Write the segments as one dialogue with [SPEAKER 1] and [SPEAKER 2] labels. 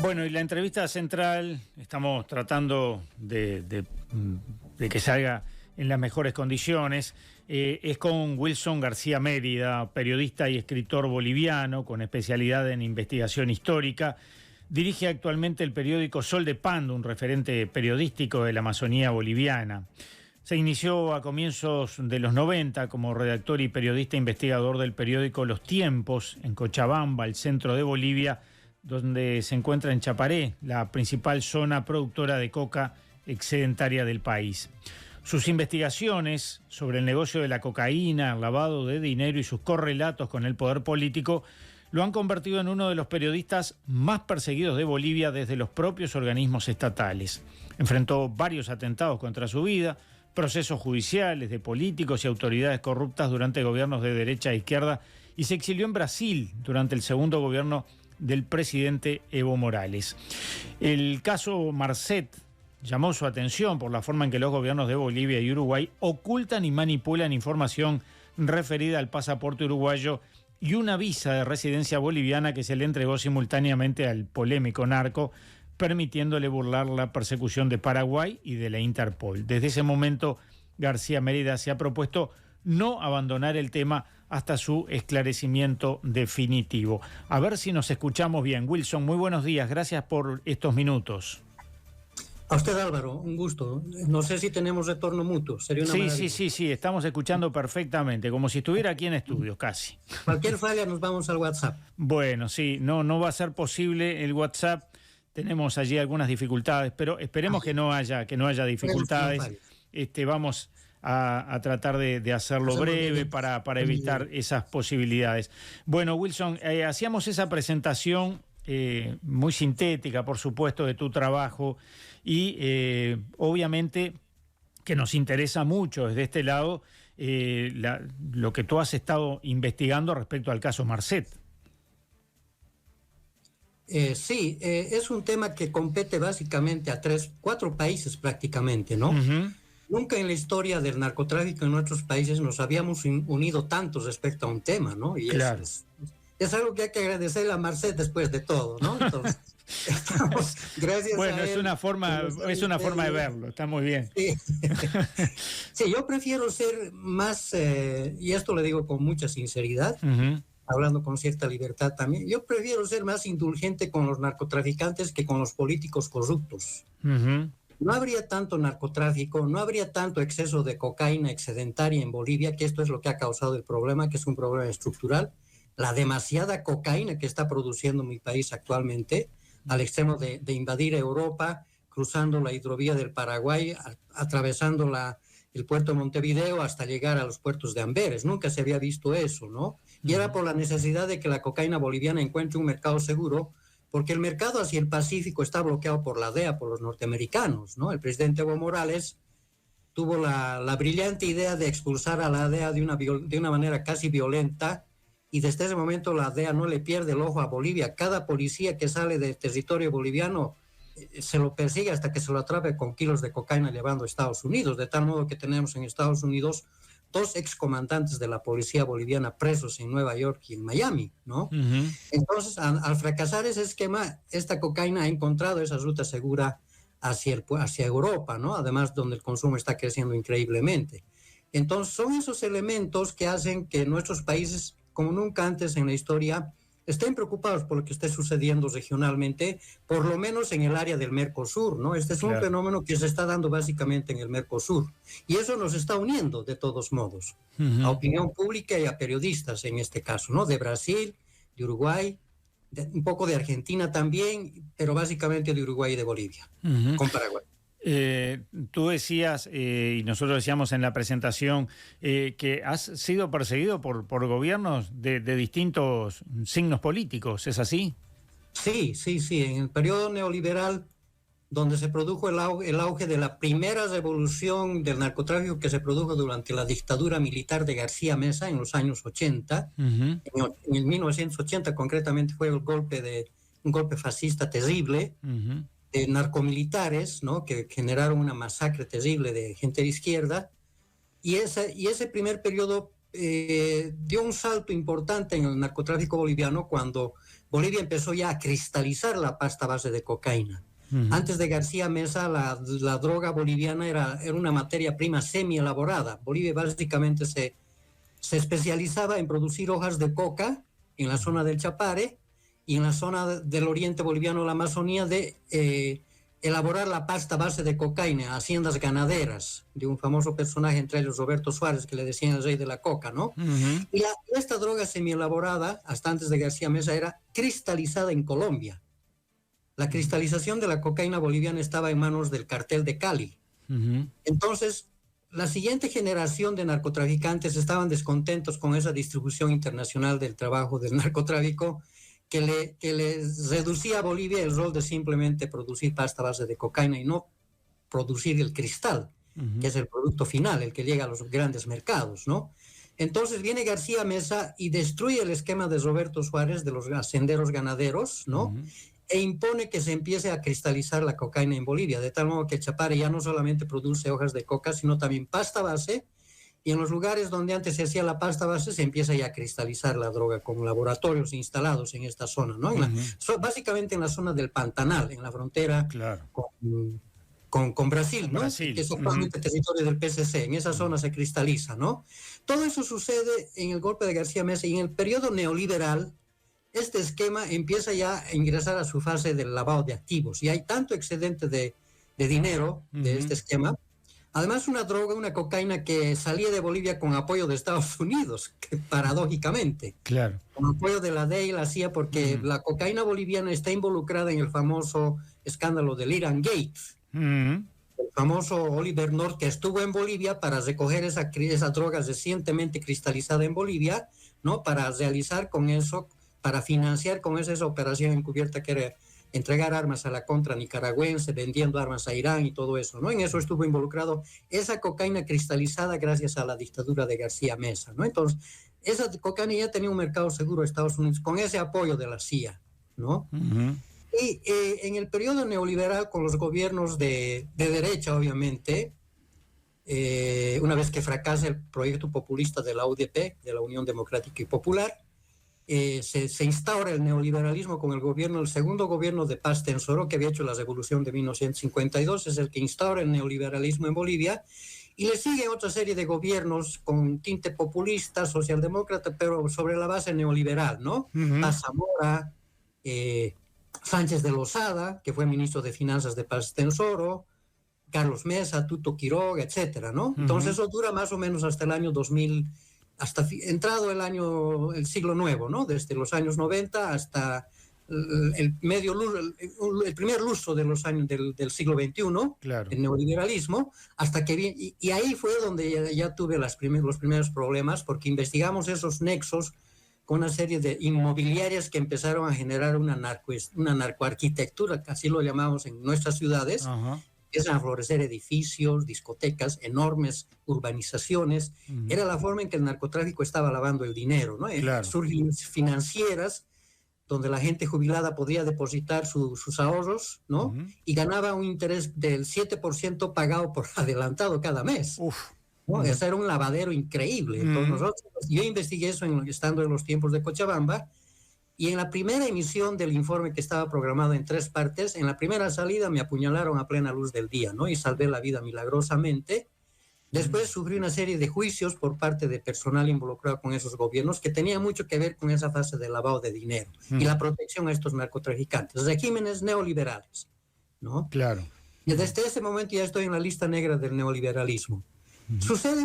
[SPEAKER 1] Bueno, y la entrevista central, estamos tratando de que salga en las mejores condiciones, es con Wilson García Mérida, periodista y escritor boliviano con especialidad en investigación histórica. Dirige actualmente el periódico Sol de Pando, un referente periodístico de la Amazonía boliviana. Se inició a comienzos de los 90 como redactor y periodista investigador del periódico Los Tiempos, en Cochabamba, el centro de Bolivia, donde se encuentra en Chaparé, la principal zona productora de coca excedentaria del país. Sus investigaciones sobre el negocio de la cocaína, el lavado de dinero y sus correlatos con el poder político lo han convertido en uno de los periodistas más perseguidos de Bolivia desde los propios organismos estatales. Enfrentó varios atentados contra su vida, procesos judiciales de políticos y autoridades corruptas durante gobiernos de derecha e izquierda y se exilió en Brasil durante el segundo gobierno del presidente Evo Morales. El caso Marcet llamó su atención por la forma en que los gobiernos de Bolivia y Uruguay ocultan y manipulan información referida al pasaporte uruguayo y una visa de residencia boliviana que se le entregó simultáneamente al polémico narco, permitiéndole burlar la persecución de Paraguay y de la Interpol. Desde ese momento, García Mérida se ha propuesto no abandonar el tema hasta su esclarecimiento definitivo. A ver si nos escuchamos bien. Wilson, muy buenos días. Gracias por estos minutos.
[SPEAKER 2] A usted, Álvaro, un gusto. No sé si tenemos retorno mutuo. Sería una maravilla.
[SPEAKER 1] Sí, estamos escuchando perfectamente, como si estuviera aquí en estudio, casi.
[SPEAKER 2] Cualquier falla nos vamos al WhatsApp.
[SPEAKER 1] Bueno, sí, no va a ser posible el WhatsApp. Tenemos allí algunas dificultades, pero esperemos que no haya dificultades. Vamos a tratar de hacerlo breve para evitar esas posibilidades. Bueno, Wilson, hacíamos esa presentación muy sintética, por supuesto, de tu trabajo y obviamente que nos interesa mucho desde este lado lo que tú has estado investigando respecto al caso Marcet.
[SPEAKER 2] Sí, es un tema que compete básicamente a 4 países prácticamente, ¿no?
[SPEAKER 1] Uh-huh.
[SPEAKER 2] Nunca en la historia del narcotráfico en nuestros países nos habíamos unido tanto respecto a un tema, ¿no? Y
[SPEAKER 1] claro.
[SPEAKER 2] Es algo que hay que agradecerle a Marcet después de todo, ¿no? Entonces, gracias
[SPEAKER 1] bueno,
[SPEAKER 2] a él,
[SPEAKER 1] es una forma de verlo, está muy bien.
[SPEAKER 2] Sí, sí, yo prefiero ser más, y esto le digo con mucha sinceridad, uh-huh, hablando con cierta libertad también, yo prefiero ser más indulgente con los narcotraficantes que con los políticos corruptos.
[SPEAKER 1] Uh-huh.
[SPEAKER 2] No habría tanto narcotráfico, no habría tanto exceso de cocaína excedentaria en Bolivia, que esto es lo que ha causado el problema, que es un problema estructural. La demasiada cocaína que está produciendo mi país actualmente, al extremo de invadir Europa, cruzando la hidrovía del Paraguay, atravesando el puerto de Montevideo hasta llegar a los puertos de Amberes. Nunca se había visto eso, ¿no? Y era por la necesidad de que la cocaína boliviana encuentre un mercado seguro, porque el mercado hacia el Pacífico está bloqueado por la DEA, por los norteamericanos, ¿no? El presidente Evo Morales tuvo la brillante idea de expulsar a la DEA de una manera casi violenta, y desde ese momento la DEA no le pierde el ojo a Bolivia. Cada policía que sale del territorio boliviano se lo persigue hasta que se lo atrape con kilos de cocaína llevando a Estados Unidos, de tal modo que tenemos en Estados Unidos 2 excomandantes de la policía boliviana presos en Nueva York y en Miami, ¿no? Uh-huh. Entonces, al fracasar ese esquema, esta cocaína ha encontrado esa ruta segura hacia Europa, ¿no? Además, donde el consumo está creciendo increíblemente. Entonces, son esos elementos que hacen que nuestros países, como nunca antes en la historia, estén preocupados por lo que esté sucediendo regionalmente, por lo menos en el área del Mercosur, ¿no? Este es un fenómeno que se está dando básicamente en el Mercosur, y eso nos está uniendo de todos modos, uh-huh, a opinión pública y a periodistas en este caso, ¿no? De Brasil, de Uruguay, un poco de Argentina también, pero básicamente de Uruguay y de Bolivia, uh-huh, con Paraguay.
[SPEAKER 1] Tú decías, y nosotros decíamos en la presentación, que has sido perseguido por gobiernos de distintos signos políticos, ¿es así?
[SPEAKER 2] Sí. En el periodo neoliberal, donde se produjo el auge de la primera revolución del narcotráfico que se produjo durante la dictadura militar de García Meza en los años 80, uh-huh, en el 1980 concretamente fue un golpe fascista terrible, uh-huh, de narcomilitares, ¿no? Que generaron una masacre terrible de gente de izquierda, y ese primer periodo dio un salto importante en el narcotráfico boliviano cuando Bolivia empezó ya a cristalizar la pasta base de cocaína. Antes de García Mesa, la droga boliviana era una materia prima semi-elaborada. Bolivia básicamente se especializaba en producir hojas de coca en la zona del Chapare y en la zona del oriente boliviano, la Amazonía, de elaborar la pasta base de cocaína, haciendas ganaderas, de un famoso personaje, entre ellos Roberto Suárez, que le decían el rey de la coca, ¿no? Y esta droga semi-elaborada, hasta antes de García Mesa, era cristalizada en Colombia. La cristalización de la cocaína boliviana estaba en manos del cartel de Cali. Entonces, la siguiente generación de narcotraficantes estaban descontentos con esa distribución internacional del trabajo del narcotráfico, que les reducía a Bolivia el rol de simplemente producir pasta base de cocaína y no producir el cristal, que es el producto final, el que llega a los grandes mercados, ¿no? Entonces viene García Mesa y destruye el esquema de Roberto Suárez de los hacenderos ganaderos, ¿no? E impone que se empiece a cristalizar la cocaína en Bolivia, de tal modo que Chapare ya no solamente produce hojas de coca, sino también pasta base, y en los lugares donde antes se hacía la pasta base se empieza ya a cristalizar la droga con laboratorios instalados en esta zona, ¿no? Básicamente en la zona del Pantanal, en la frontera con Brasil, ¿no? Brasil. Que es actualmente territorio del PCC, en esa zona se cristaliza, ¿no? Todo eso sucede en el golpe de García Mesa y en el periodo neoliberal. Este esquema empieza ya a ingresar a su fase del lavado de activos y hay tanto excedente de dinero de este esquema. Además, una cocaína que salía de Bolivia con apoyo de Estados Unidos, que paradójicamente.
[SPEAKER 1] Claro.
[SPEAKER 2] Con apoyo de la DEA y la CIA, porque la cocaína boliviana está involucrada en el famoso escándalo del Iran Gate. El famoso Oliver North, que estuvo en Bolivia para recoger esa droga recientemente cristalizada en Bolivia, ¿no? Para realizar con eso, para financiar con esa operación encubierta que era entregar armas a la contra nicaragüense, vendiendo armas a Irán y todo eso, ¿no? En eso estuvo involucrado esa cocaína cristalizada gracias a la dictadura de García Mesa, ¿no? Entonces, esa cocaína ya tenía un mercado seguro de Estados Unidos con ese apoyo de la CIA, ¿no? Y en el periodo neoliberal, con los gobiernos de derecha, obviamente, una vez que fracasa el proyecto populista de la UDP, de la Unión Democrática y Popular, se instaura el neoliberalismo con el segundo gobierno de Paz Tensoro, que había hecho la revolución de 1952, es el que instaura el neoliberalismo en Bolivia, y le sigue otra serie de gobiernos con tinte populista, socialdemócrata, pero sobre la base neoliberal, ¿no? Paz Zamora, Sánchez de Lozada, que fue ministro de Finanzas de Paz Tensoro, Carlos Mesa, Tuto Quiroga, etcétera, ¿no? Entonces eso dura más o menos hasta el año 2000, hasta entrado el siglo nuevo, ¿no? Desde los años 90 hasta el primer lustro de los años del siglo XXI, claro. El neoliberalismo, hasta que y ahí fue donde ya tuve los primeros problemas, porque investigamos esos nexos con una serie de inmobiliarias que empezaron a generar una narcoarquitectura, que así lo llamamos en nuestras ciudades. Empiezan a florecer edificios, discotecas, enormes urbanizaciones. Era la forma en que el narcotráfico estaba lavando el dinero, ¿no? Claro. Surgen financieras donde la gente jubilada podía depositar sus ahorros, ¿no? Y ganaba un interés del 7% pagado por adelantado cada mes. ¿No? Eso era un lavadero increíble. Entonces yo investigué eso estando en los tiempos de Cochabamba. Y en la primera emisión del informe, que estaba programado en 3 partes, en la primera salida me apuñalaron a plena luz del día, ¿no? Y salvé la vida milagrosamente. Después sufrí una serie de juicios por parte de personal involucrado con esos gobiernos que tenía mucho que ver con esa fase de lavado de dinero y la protección a estos narcotraficantes, regímenes neoliberales, ¿no? Claro. Y desde ese momento ya estoy en la lista negra del neoliberalismo. Sucede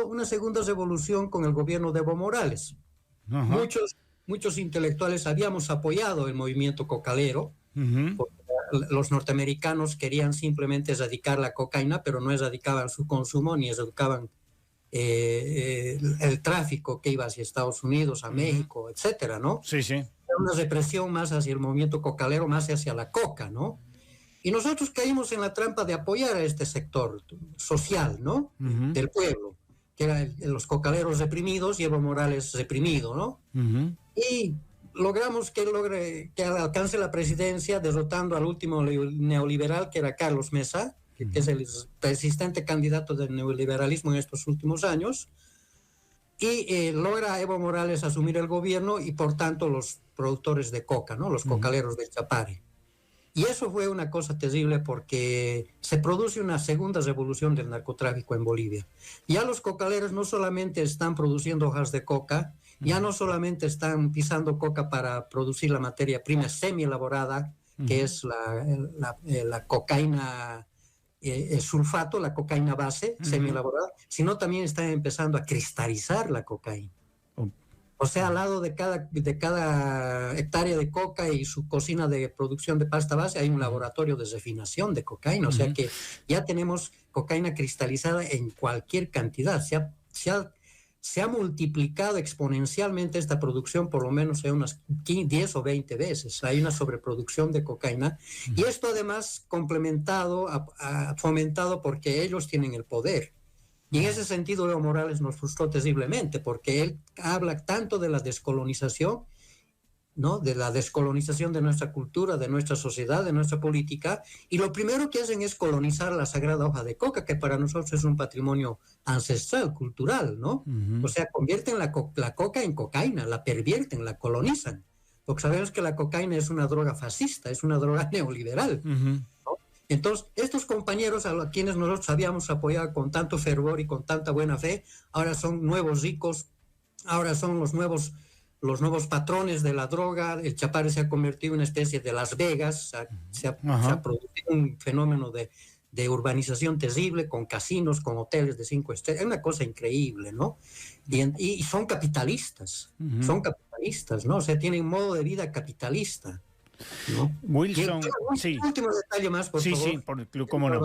[SPEAKER 2] una segunda revolución con el gobierno de Evo Morales. Muchos intelectuales habíamos apoyado el movimiento cocalero, porque los norteamericanos querían simplemente erradicar la cocaína, pero no erradicaban su consumo ni erradicaban el tráfico que iba hacia Estados Unidos, a México, etcétera, ¿no? Sí, sí. Era una represión más hacia el movimiento cocalero, más hacia la coca, ¿no? Y nosotros caímos en la trampa de apoyar a este sector social, ¿no? Del pueblo, que eran los cocaleros reprimidos y Evo Morales reprimido, ¿no? Y logramos que alcance la presidencia derrotando al último neoliberal, que era Carlos Mesa, que es el persistente candidato del neoliberalismo en estos últimos años. y logra Evo Morales asumir el gobierno y por tanto los productores de coca, ¿no? Los cocaleros del Chapare. Y eso fue una cosa terrible porque se produce una segunda revolución del narcotráfico en Bolivia. Ya los cocaleros no solamente están produciendo hojas de coca, ya no solamente están pisando coca para producir la materia prima semi-elaborada, que es la cocaína, el sulfato, la cocaína base semi-elaborada, sino también están empezando a cristalizar la cocaína. O sea, al lado de cada hectárea de coca y su cocina de producción de pasta base hay un laboratorio de refinación de cocaína. O sea que ya tenemos cocaína cristalizada en cualquier cantidad. Se ha multiplicado exponencialmente esta producción por lo menos en unas 10 o 20 veces. Hay una sobreproducción de cocaína. Y esto además complementado, fomentado porque ellos tienen el poder. Y en ese sentido Evo Morales nos frustró terriblemente porque él habla tanto de la descolonización, ¿no? De la descolonización de nuestra cultura, de nuestra sociedad, de nuestra política, y lo primero que hacen es colonizar la sagrada hoja de coca, que para nosotros es un patrimonio ancestral, cultural, ¿no? O sea, convierten la coca en cocaína, la pervierten, la colonizan, porque sabemos que la cocaína es una droga fascista, es una droga neoliberal, ¿no? Entonces, estos compañeros a quienes nosotros habíamos apoyado con tanto fervor y con tanta buena fe, ahora son nuevos ricos, ahora son los nuevos patrones de la droga. El Chapare se ha convertido en una especie de Las Vegas, se ha producido un fenómeno de urbanización terrible, con casinos, con hoteles de 5 estrellas, es una cosa increíble, ¿no? Y son capitalistas, ¿no? O sea, tienen modo de vida capitalista, ¿no?
[SPEAKER 1] Wilson,
[SPEAKER 2] un último detalle más, por favor.
[SPEAKER 1] Sí, cómo no.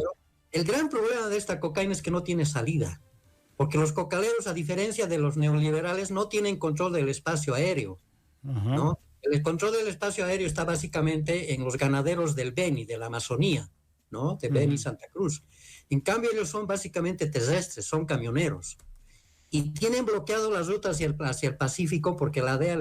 [SPEAKER 2] El gran problema de esta cocaína es que no tiene salida, porque los cocaleros, a diferencia de los neoliberales, no tienen control del espacio aéreo, ¿no? El control del espacio aéreo está básicamente en los ganaderos del Beni, de la Amazonía, ¿no? De Beni, Santa Cruz. En cambio, ellos son básicamente terrestres, son camioneros. Y tienen bloqueado las rutas hacia el Pacífico porque la DEA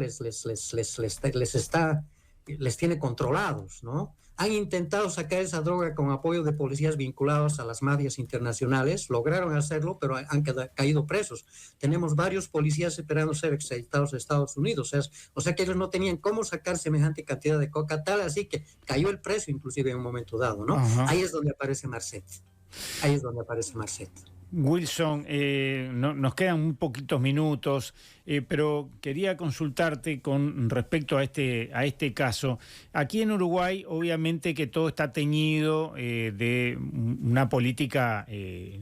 [SPEAKER 2] les tiene controlados, ¿no? Han intentado sacar esa droga con apoyo de policías vinculados a las mafias internacionales, lograron hacerlo, pero han caído presos. Tenemos varios policías esperando ser extraditados a Estados Unidos, o sea que ellos no tenían cómo sacar semejante cantidad de coca, tal así que cayó el precio inclusive en un momento dado, ¿no? Ahí es donde aparece Marcet.
[SPEAKER 1] Wilson, nos quedan un poquitos minutos, pero quería consultarte con respecto a este caso. Aquí en Uruguay, obviamente que todo está teñido de una política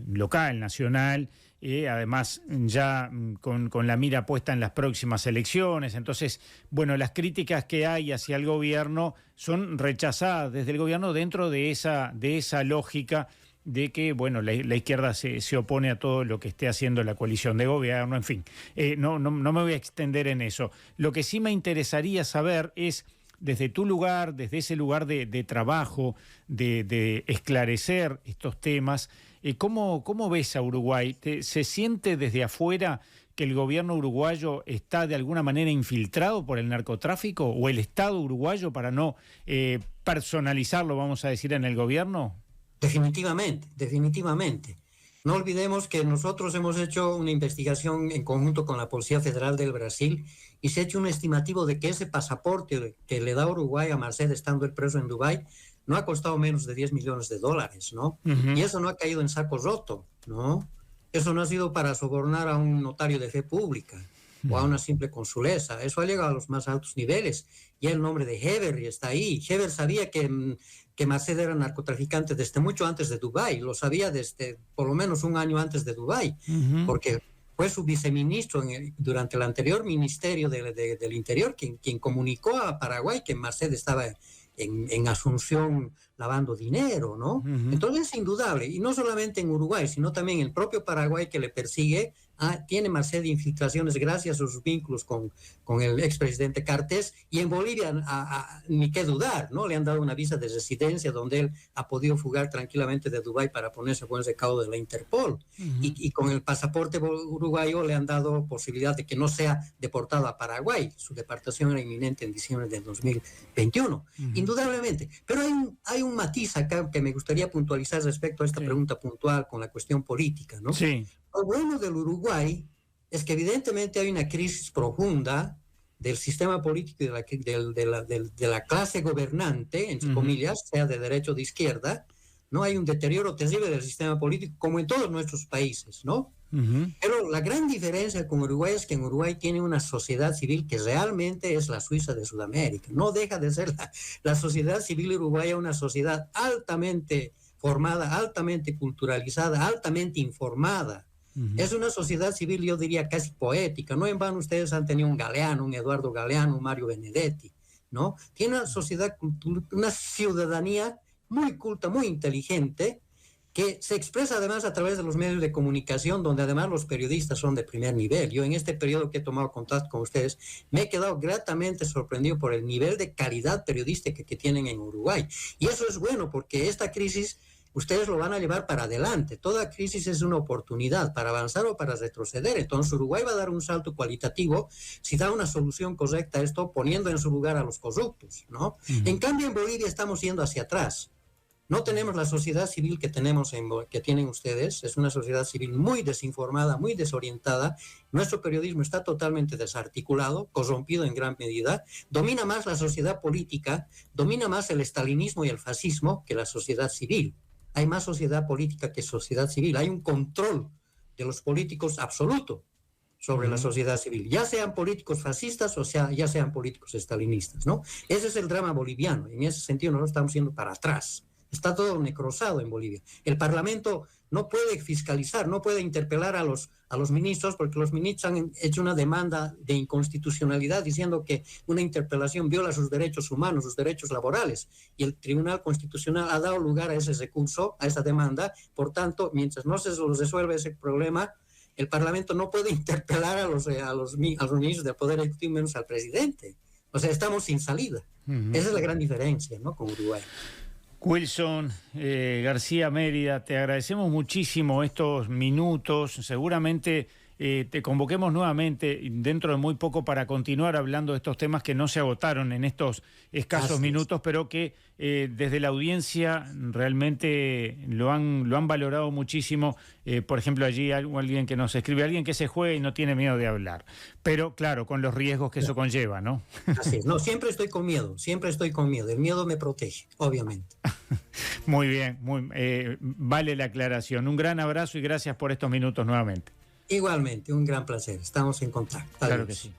[SPEAKER 1] local, nacional, además ya con la mira puesta en las próximas elecciones. Entonces, bueno, las críticas que hay hacia el gobierno son rechazadas desde el gobierno dentro de esa lógica de que, bueno, la izquierda se opone a todo lo que esté haciendo la coalición de gobierno, en fin. No me voy a extender en eso. Lo que sí me interesaría saber es, desde tu lugar, desde ese lugar de trabajo, de esclarecer estos temas, ¿cómo ves a Uruguay? ¿Se siente desde afuera que el gobierno uruguayo está de alguna manera infiltrado por el narcotráfico, o el Estado uruguayo, para no personalizarlo, vamos a decir, en el gobierno?
[SPEAKER 2] Definitivamente. No olvidemos que nosotros hemos hecho una investigación en conjunto con la Policía Federal del Brasil y se ha hecho un estimativo de que ese pasaporte que le da Uruguay a Marcet estando el preso en Dubái no ha costado menos de $10 millones, ¿no? Y eso no ha caído en saco roto, ¿no? Eso no ha sido para sobornar a un notario de fe pública o a una simple consulesa. Eso ha llegado a los más altos niveles. Y el nombre de Heber está ahí. Heber sabía que Marcet era narcotraficante desde mucho antes de Dubái. Lo sabía desde por lo menos un año antes de Dubái, porque fue su viceministro durante el anterior Ministerio del Interior quien comunicó a Paraguay que Marcet estaba en Asunción lavando dinero, ¿no? Entonces es indudable, y no solamente en Uruguay, sino también en el propio Paraguay, que le persigue. Tiene Marcet infiltraciones gracias a sus vínculos con el expresidente Cartés, y en Bolivia ni qué dudar, ¿no? Le han dado una visa de residencia donde él ha podido fugar tranquilamente de Dubái para ponerse a buen recaudo de la Interpol, y con el pasaporte uruguayo le han dado posibilidad de que no sea deportado a Paraguay. Su deportación era inminente en diciembre del 2021, indudablemente. Pero hay un matiz acá que me gustaría puntualizar respecto a esta pregunta puntual con la cuestión política, ¿no?
[SPEAKER 1] Sí.
[SPEAKER 2] Lo bueno del Uruguay es que evidentemente hay una crisis profunda del sistema político y de la clase gobernante, entre comillas, sea de derecha o de izquierda, ¿no? Hay un deterioro terrible del sistema político, como en todos nuestros países, ¿no? Pero la gran diferencia con Uruguay es que en Uruguay tiene una sociedad civil que realmente es la Suiza de Sudamérica. No deja de ser la sociedad civil uruguaya una sociedad altamente formada, altamente culturalizada, altamente informada. Es una sociedad civil, yo diría, casi poética. No en vano ustedes han tenido un Galeano, un Eduardo Galeano, un Mario Benedetti, ¿no? Tiene una sociedad, una ciudadanía muy culta, muy inteligente, que se expresa además a través de los medios de comunicación, donde además los periodistas son de primer nivel. Yo en este periodo que he tomado contacto con ustedes, me he quedado gratamente sorprendido por el nivel de calidad periodística que tienen en Uruguay. Y eso es bueno, porque esta crisis ustedes lo van a llevar para adelante. Toda crisis es una oportunidad para avanzar o para retroceder. Entonces Uruguay va a dar un salto cualitativo si da una solución correcta a esto, poniendo en su lugar a los corruptos, ¿no? En cambio, en Bolivia estamos yendo hacia atrás. No tenemos la sociedad civil que que tienen ustedes. Es una sociedad civil muy desinformada, muy desorientada. Nuestro periodismo está totalmente desarticulado, corrompido en gran medida. Domina más la sociedad política, domina más el estalinismo y el fascismo que la sociedad civil. Hay más sociedad política que sociedad civil. Hay un control de los políticos absoluto sobre la sociedad civil, ya sean políticos fascistas o ya sean políticos estalinistas, ¿no? Ese es el drama boliviano. En ese sentido nosotros estamos yendo para atrás. Está todo necrosado en Bolivia. El Parlamento no puede fiscalizar, no puede interpelar a los ministros, porque los ministros han hecho una demanda de inconstitucionalidad diciendo que una interpelación viola sus derechos humanos, sus derechos laborales, y el Tribunal Constitucional ha dado lugar a ese recurso, a esa demanda. Por tanto, mientras no se resuelve ese problema, el Parlamento no puede interpelar a los ministros del Poder Ejecutivo, menos al presidente. O sea, estamos sin salida. Esa es la gran diferencia, ¿no?, con Uruguay.
[SPEAKER 1] Wilson García Mérida, te agradecemos muchísimo estos minutos. Seguramente te convoquemos nuevamente dentro de muy poco para continuar hablando de estos temas que no se agotaron en estos escasos minutos, pero que desde la audiencia realmente lo han valorado muchísimo. Por ejemplo, allí alguien que nos escribe, alguien que se juega y no tiene miedo de hablar. Pero claro, con los riesgos que eso conlleva, ¿no?
[SPEAKER 2] Así es. No, siempre estoy con miedo, siempre estoy con miedo. El miedo me protege, obviamente.
[SPEAKER 1] Muy bien, vale la aclaración. Un gran abrazo y gracias por estos minutos nuevamente.
[SPEAKER 2] Igualmente, un gran placer. Estamos en contacto.
[SPEAKER 1] Claro que sí.